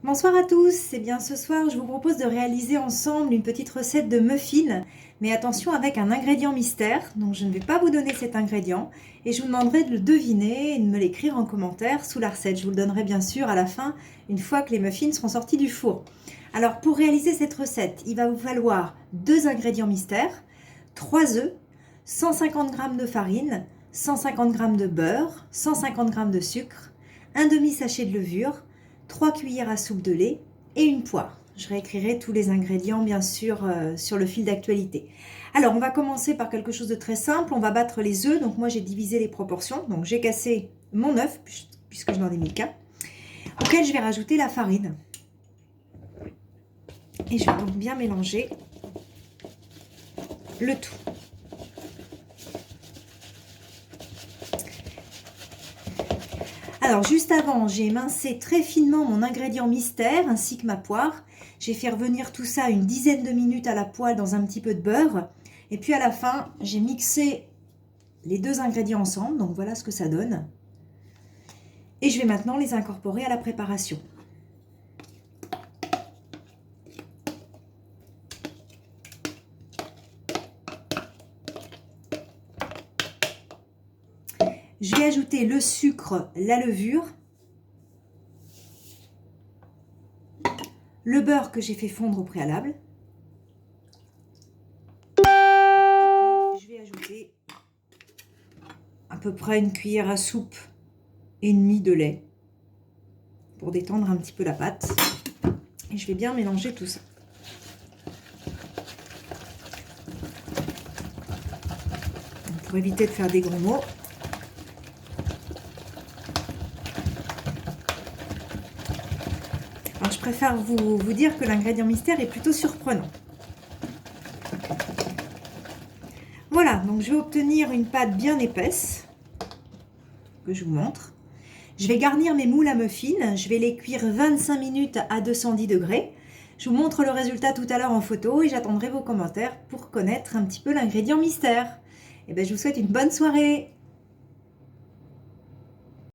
Bonsoir à tous, eh bien ce soir je vous propose de réaliser ensemble une petite recette de muffins, mais attention avec un ingrédient mystère, donc je ne vais pas vous donner cet ingrédient et je vous demanderai de le deviner et de me l'écrire en commentaire sous la recette. Je vous le donnerai bien sûr à la fin, une fois que les muffins seront sortis du four. Alors pour réaliser cette recette, il va vous falloir 2 ingrédients mystères, 3 œufs, 150 g de farine, 150 g de beurre, 150 g de sucre, un demi-sachet de levure, 3 cuillères à soupe de lait et une poire. Je réécrirai tous les ingrédients bien sûr sur le fil d'actualité. Alors on va commencer par quelque chose de très simple, on va battre les œufs. Donc moi j'ai divisé les proportions, donc j'ai cassé mon œuf puisque je n'en ai mis qu'un, auquel je vais rajouter la farine. Et je vais donc bien mélanger le tout. Alors juste avant, j'ai émincé très finement mon ingrédient mystère ainsi que ma poire. J'ai fait revenir tout ça une dizaine de minutes à la poêle dans un petit peu de beurre. Et puis à la fin, j'ai mixé les 2 ingrédients ensemble. Donc voilà ce que ça donne. Et je vais maintenant les incorporer à la préparation. Je vais ajouter le sucre, la levure, le beurre que j'ai fait fondre au préalable. Et puis, je vais ajouter à peu près une cuillère à soupe et demie de lait pour détendre un petit peu la pâte. Et je vais bien mélanger tout ça. Donc, pour éviter de faire des gros mots, alors je préfère vous dire que l'ingrédient mystère est plutôt surprenant. Voilà, donc je vais obtenir une pâte bien épaisse, que je vous montre. Je vais garnir mes moules à muffins, je vais les cuire 25 minutes à 210 degrés. Je vous montre le résultat tout à l'heure en photo et j'attendrai vos commentaires pour connaître un petit peu l'ingrédient mystère. Et bien, je vous souhaite une bonne soirée.